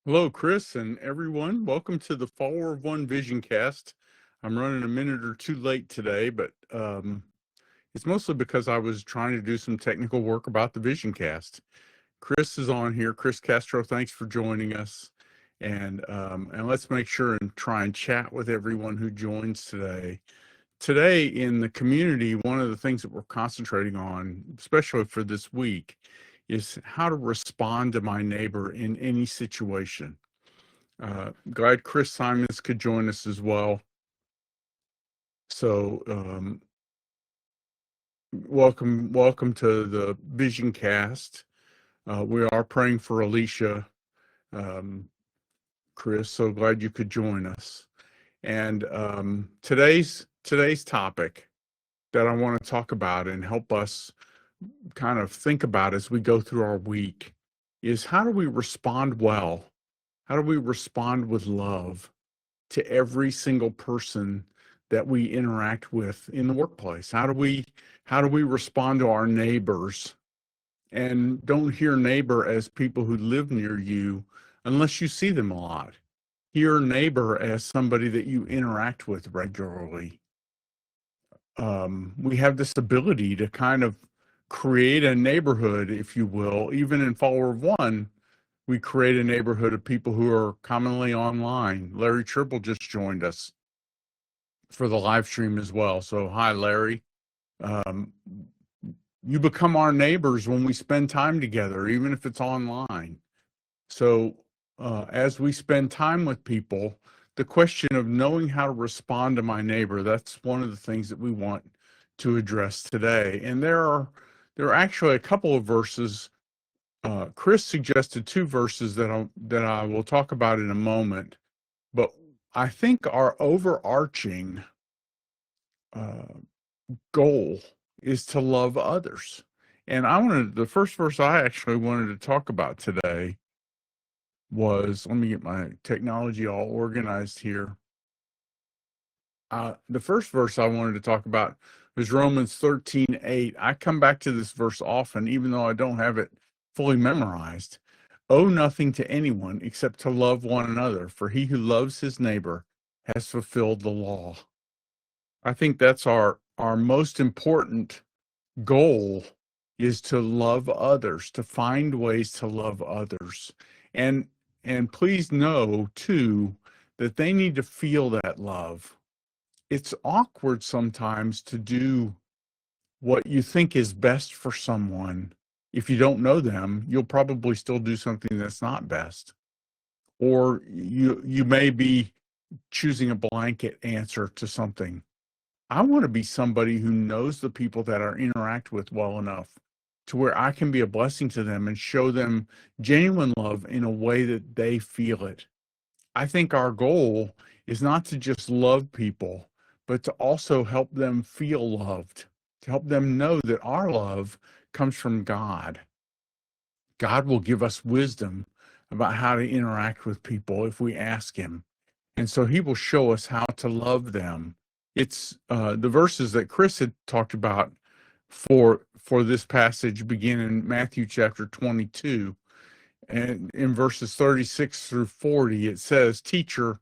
Hello, Chris, and everyone. Welcome to the Follower of One Vision Cast. I'm running a minute or two late today, but it's mostly because I was trying to do some technical work about the Vision Cast. Chris is on here. Chris Castro, thanks for joining us. And let's make sure and try and chat with everyone who joins today. Today in the community, one of the things that we're concentrating on, especially for this week, is how to respond to my neighbor in any situation. Glad Chris Simons could join us as well. So welcome to the Vision Cast. We are praying for Alicia, Chris. So glad you could join us. And today's topic that I want to talk about and help us kind of think about as we go through our week is how do we respond well? How do we respond with love to every single person that we interact with in the workplace? How do we respond to our neighbors? And don't hear neighbor as people who live near you unless you see them a lot. Hear neighbor as somebody that you interact with regularly. We have this ability to kind of create a neighborhood, if you will. Even in Follower of One, we create a neighborhood of people who are commonly online. Larry Triple just joined us for the live stream as well. So hi, Larry. You become our neighbors when we spend time together, even if it's online. So as we spend time with people, the question of knowing how to respond to my neighbor, that's one of the things that we want to address today. And there are actually a couple of verses. Chris suggested two verses that I will talk about in a moment. But I think our overarching goal is to love others. And the first verse I actually wanted to talk about today was, let me get my technology all organized here. The first verse I wanted to talk about was Romans 13:8. I come back to this verse often, even though I don't have it fully memorized. Owe nothing to anyone except to love one another, for he who loves his neighbor has fulfilled the law. I think that's our most important goal, is to love others, to find ways to love others. And please know too that they need to feel that love. It's awkward sometimes to do what you think is best for someone. If you don't know them, you'll probably still do something that's not best. Or you may be choosing a blanket answer to something. I want to be somebody who knows the people that I interact with well enough to where I can be a blessing to them and show them genuine love in a way that they feel it. I think our goal is not to just love people, but to also help them feel loved, to help them know that our love comes from God. God will give us wisdom about how to interact with people if we ask him. And so he will show us how to love them. It's the verses that Chris had talked about for this passage begin in Matthew chapter 22. And in verses 36 through 40, it says, Teacher,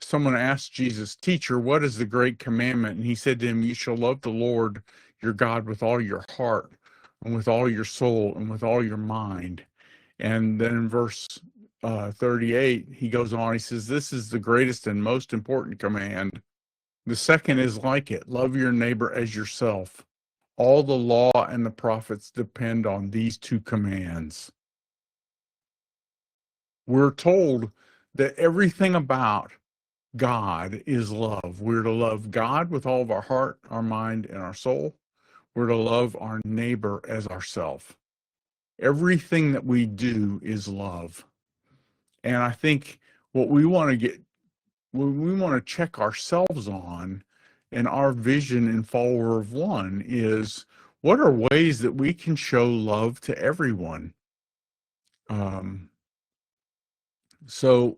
someone asked Jesus, Teacher, what is the great commandment? And he said to him, You shall love the Lord your God with all your heart and with all your soul and with all your mind. And then in verse 38, he goes on, he says, This is the greatest and most important command. The second is like it, love your neighbor as yourself. All the law and the prophets depend on these two commands. We're told that everything about God is love. We're to love God with all of our heart, our mind, and our soul. We're to love our neighbor as ourself. Everything that we do is love. And I think what we want to check ourselves on, and our vision in Follower of One, is what are ways that we can show love to everyone. So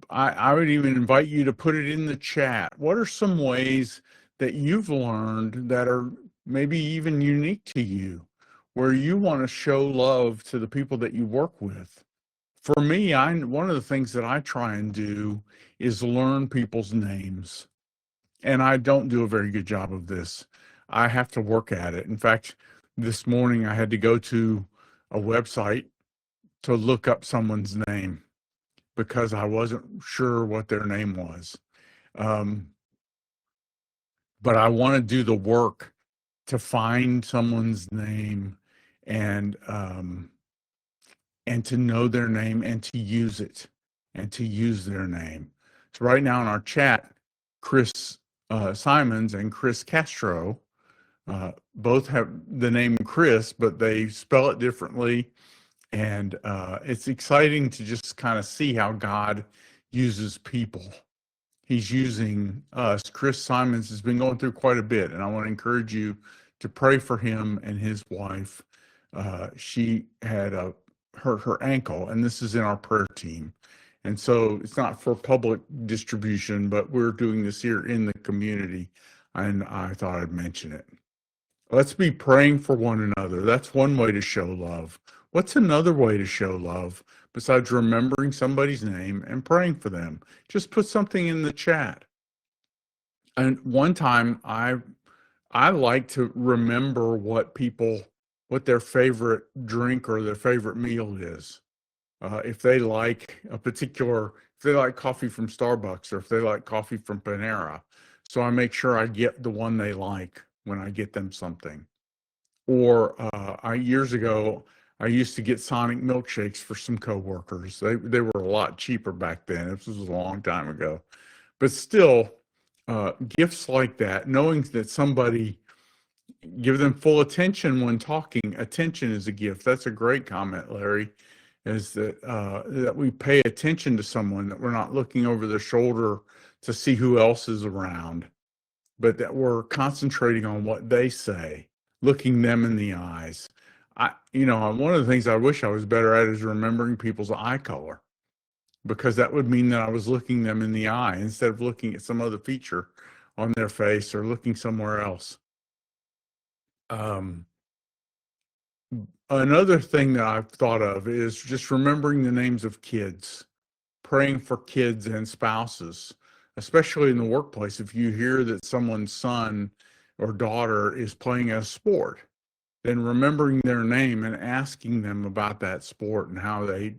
I would even invite you to put it in the chat. What are some ways that you've learned that are maybe even unique to you, where you want to show love to the people that you work with? For me, one of the things that I try and do is learn people's names. And I don't do a very good job of this. I have to work at it. In fact, this morning I had to go to a website to look up someone's name because I wasn't sure what their name was. But I want to do the work to find someone's name and to know their name and to use it and to use their name. So right now in our chat, Chris Simons and Chris Castro both have the name Chris, but they spell it differently. And it's exciting to just kind of see how God uses people. He's using us. Chris Simons has been going through quite a bit, and I want to encourage you to pray for him and his wife. She had hurt her ankle, and this is in our prayer team. And so it's not for public distribution, but we're doing this here in the community, and I thought I'd mention it. Let's be praying for one another. That's one way to show love. What's another way to show love besides remembering somebody's name and praying for them? Just put something in the chat. And one time I like to remember what their favorite drink or their favorite meal is. If they like if they like coffee from Starbucks or if they like coffee from Panera. So I make sure I get the one they like when I get them something. Or years ago, I used to get Sonic milkshakes for some coworkers. They were a lot cheaper back then. This was a long time ago. But still, gifts like that, knowing that somebody, give them full attention when talking. Attention is a gift. That's a great comment, Larry, is that we pay attention to someone, that we're not looking over their shoulder to see who else is around, but that we're concentrating on what they say, looking them in the eyes. One of the things I wish I was better at is remembering people's eye color, because that would mean that I was looking them in the eye instead of looking at some other feature on their face or looking somewhere else. Another thing that I've thought of is just remembering the names of kids, praying for kids and spouses, especially in the workplace. If you hear that someone's son or daughter is playing a sport, then remembering their name and asking them about that sport and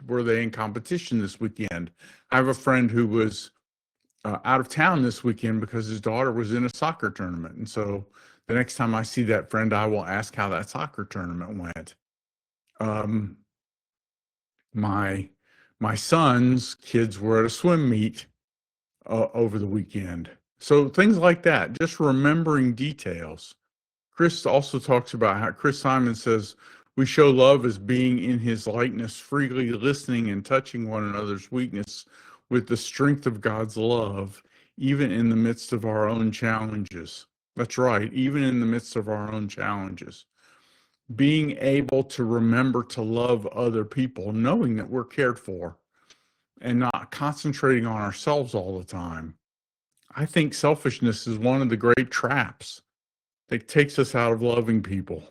were they in competition this weekend. I have a friend who was out of town this weekend because his daughter was in a soccer tournament. And so the next time I see that friend, I will ask how that soccer tournament went. My son's kids were at a swim meet over the weekend. So things like that, just remembering details. Chris also talks about how Chris Simon says we show love as being in his likeness, freely listening and touching one another's weakness with the strength of God's love, even in the midst of our own challenges. That's right, even in the midst of our own challenges. Being able to remember to love other people, knowing that we're cared for and not concentrating on ourselves all the time. I think selfishness is one of the great traps that takes us out of loving people.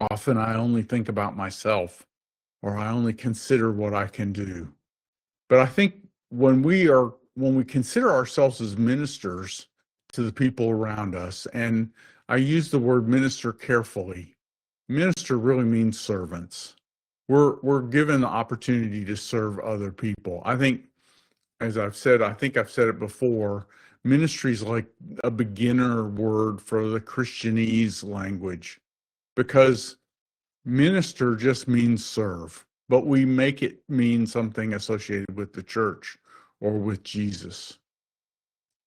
Often I only think about myself, or I only consider what I can do. But I think when we consider ourselves as ministers to the people around us, and I use the word minister carefully. Minister really means servants. We're given the opportunity to serve other people. I think, as I've said, I think I've said it before, ministry is like a beginner word for the Christianese language, because minister just means serve, but we make it mean something associated with the church or with Jesus.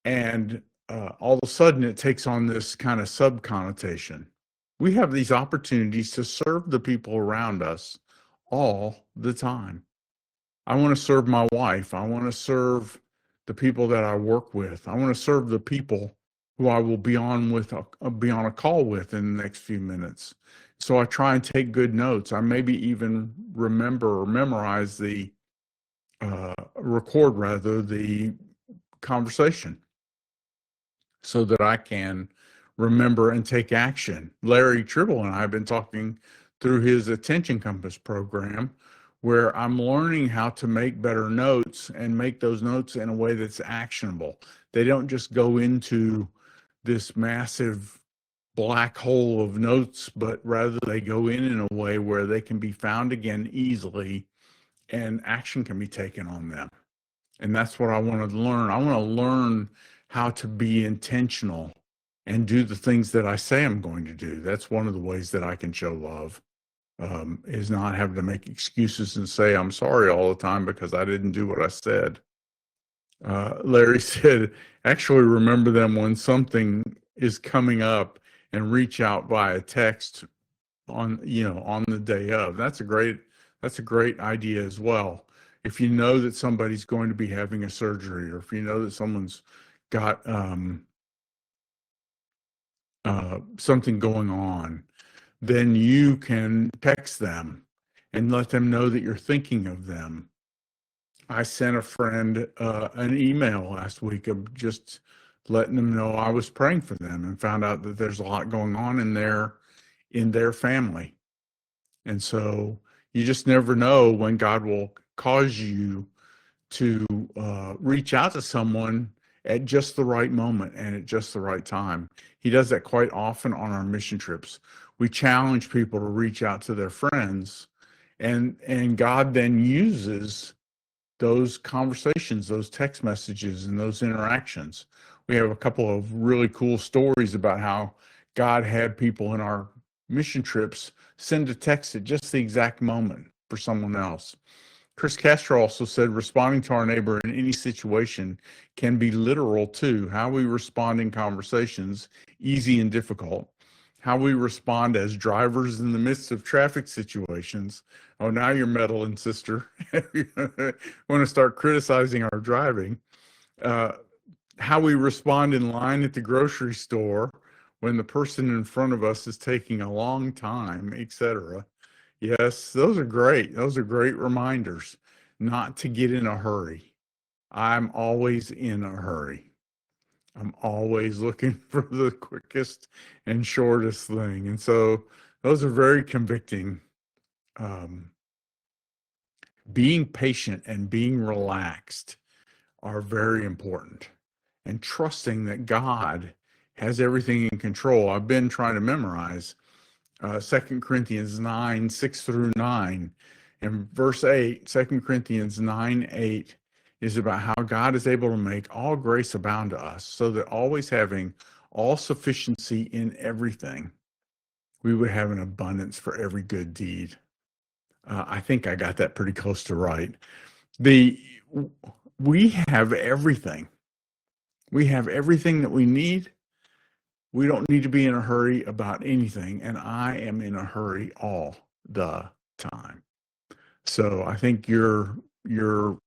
And all of a sudden it takes on this kind of sub-connotation. We have these opportunities to serve the people around us all the time. I want to serve my wife. I want to serve the people that I work with. I want to serve the people who I will be on a call with in the next few minutes. So I try and take good notes. I maybe even remember or memorize the conversation so that I can remember and take action. Larry Tribble and I have been talking through his Attention Compass program, where I'm learning how to make better notes and make those notes in a way that's actionable. They don't just go into this massive black hole of notes, but rather they go in a way where they can be found again easily and action can be taken on them. And that's what I want to learn. I want to learn how to be intentional and do the things that I say I'm going to do. That's one of the ways that I can show love, is not having to make excuses and say I'm sorry all the time because I didn't do what I said. Larry said, actually remember them when something is coming up and reach out via text on the day of. That's a great idea as well. If you know that somebody's going to be having a surgery, or if you know that someone's got something going on, then you can text them and let them know that you're thinking of them. I sent a friend an email last week of just letting them know I was praying for them, and found out that there's a lot going on in their family. And so you just never know when God will cause you to reach out to someone at just the right moment and at just the right time. He does that quite often on our mission trips. We challenge people to reach out to their friends, and God then uses those conversations, those text messages, and those interactions. We have a couple of really cool stories about how God had people in our mission trips send a text at just the exact moment for someone else. Chris Castro also said, responding to our neighbor in any situation can be literal too. How we respond in conversations, easy and difficult. How we respond as drivers in the midst of traffic situations. Oh, now you're meddling, sister. You want to start criticizing our driving. How we respond in line at the grocery store when the person in front of us is taking a long time, etc. Yes, those are great. Those are great reminders not to get in a hurry. I'm always in a hurry. I'm always looking for the quickest and shortest thing. And so those are very convicting. Being patient and being relaxed are very important, and trusting that God has everything in control. I've been trying to memorize 2 Corinthians 9, 6 through 9. And verse 8, 2 Corinthians 9, 8 is about how God is able to make all grace abound to us, so that always having all sufficiency in everything, we would have an abundance for every good deed. I think I got that pretty close to right. We have everything. We have everything that we need. We don't need to be in a hurry about anything, and I am in a hurry all the time. So I think your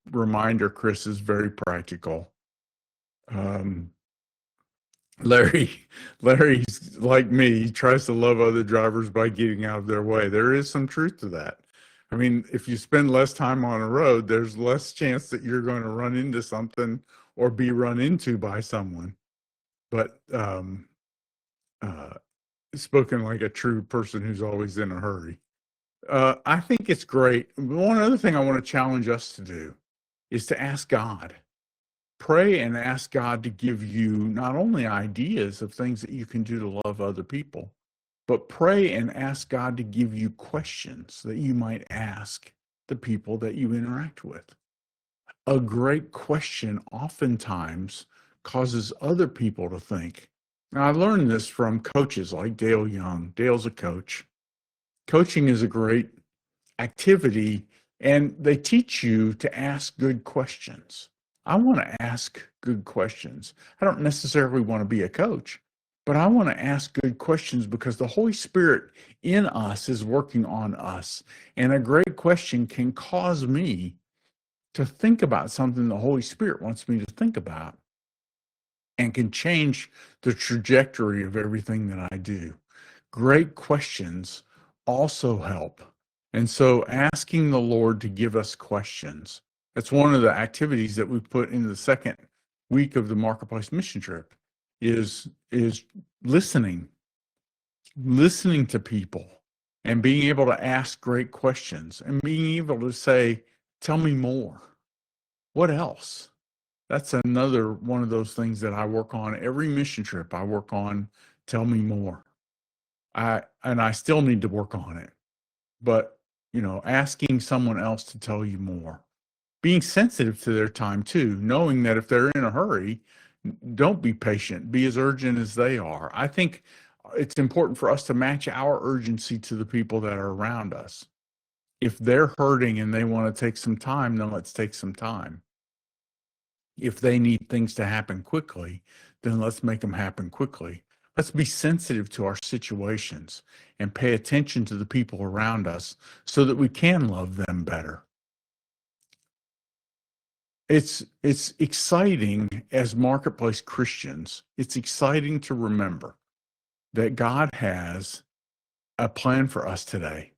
reminder, Chris, is very practical. Larry's like me. He tries to love other drivers by getting out of their way. There is some truth to that. I mean, if you spend less time on a road, there's less chance that you're going to run into something or be run into by someone. But spoken like a true person who's always in a hurry. I think it's great. One other thing I want to challenge us to do is to ask God. Pray and ask God to give you not only ideas of things that you can do to love other people, but pray and ask God to give you questions that you might ask the people that you interact with. A great question oftentimes causes other people to think. Now, I learned this from coaches like Dale Young. Dale's a coach. Coaching is a great activity, and they teach you to ask good questions. I want to ask good questions. I don't necessarily want to be a coach, but I want to ask good questions because the Holy Spirit in us is working on us. And a great question can cause me to think about something the Holy Spirit wants me to think about, and can change the trajectory of everything that I do. Great questions also help. And so asking the Lord to give us questions, that's one of the activities that we put in the second week of the Marketplace mission trip, is listening to people and being able to ask great questions and being able to say, tell me more. What else? That's another one of those things that I work on every mission trip. I work on, tell me more. I still need to work on it, but asking someone else to tell you more, being sensitive to their time too, knowing that if they're in a hurry, don't be patient, be as urgent as they are. I think it's important for us to match our urgency to the people that are around us. If they're hurting and they want to take some time, then let's take some time. If they need things to happen quickly, then let's make them happen quickly. Let's be sensitive to our situations and pay attention to the people around us so that we can love them better. It's exciting as marketplace Christians. It's exciting to remember that God has a plan for us today.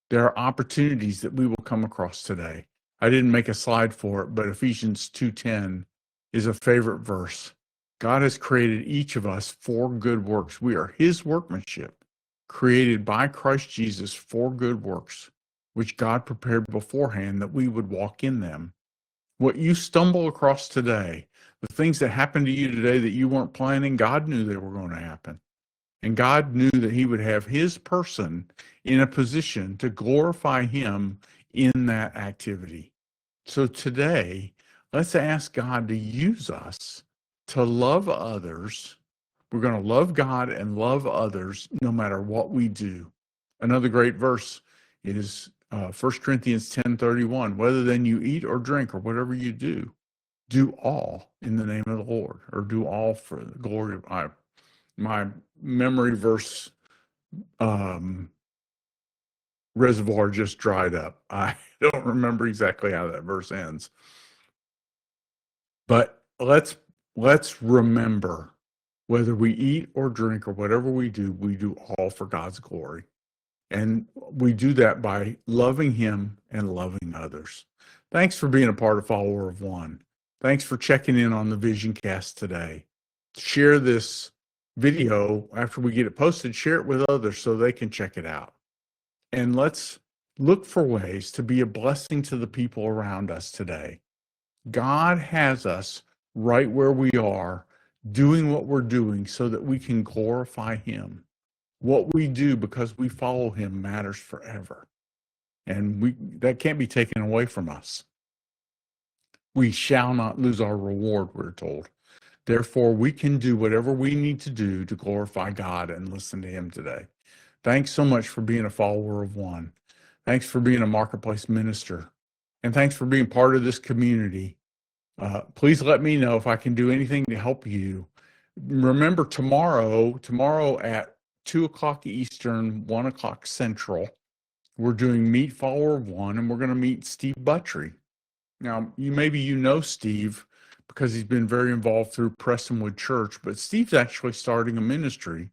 There are opportunities that we will come across today. I didn't make a slide for it, but Ephesians 2:10 is a favorite verse. God has created each of us for good works. We are his workmanship, created by Christ Jesus for good works, which God prepared beforehand that we would walk in them. What you stumble across today, the things that happened to you today that you weren't planning, God knew they were going to happen. And God knew that he would have his person in a position to glorify him in that activity. So today, let's ask God to use us to love others. We're going to love God and love others no matter what we do. Another great verse is 1 Corinthians 10:31. Whether then you eat or drink or whatever you do all in the name of the Lord, or do all for the glory of my memory verse reservoir just dried up. I don't remember exactly how that verse ends. But let's remember, whether we eat or drink or whatever we do all for God's glory. And we do that by loving him and loving others. Thanks for being a part of Follower of One. Thanks for checking in on the VisionCast today. Share this video after we get it posted. Share it with others so they can check it out. And let's look for ways to be a blessing to the people around us today. God has us right where we are, doing what we're doing so that we can glorify him. What we do because we follow him matters forever. And that can't be taken away from us. We shall not lose our reward, we're told. Therefore, we can do whatever we need to do to glorify God and listen to him today. Thanks so much for being a follower of One. Thanks for being a marketplace minister. And thanks for being part of this community. Please let me know if I can do anything to help you. Remember, tomorrow at 2 o'clock Eastern, 1 o'clock Central, we're doing Meet Follower of One, and we're going to meet Steve Buttrey. Now, maybe you know Steve because he's been very involved through Prestonwood Church, but Steve's actually starting a ministry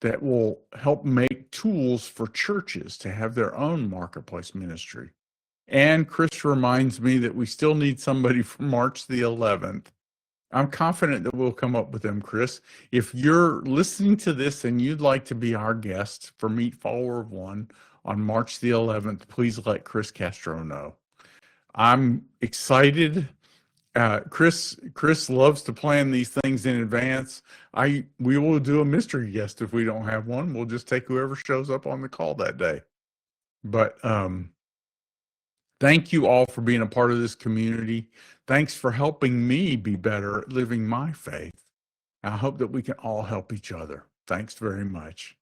that will help make tools for churches to have their own marketplace ministry. And Chris reminds me that we still need somebody for March the 11th. I'm confident that we'll come up with them, Chris. If you're listening to this and you'd like to be our guest for Meet Follower of One on March the 11th, please let Chris Castro know. I'm excited. Chris loves to plan these things in advance. We will do a mystery guest if we don't have one. We'll just take whoever shows up on the call that day. But thank you all for being a part of this community. Thanks for helping me be better at living my faith. I hope that we can all help each other. Thanks very much.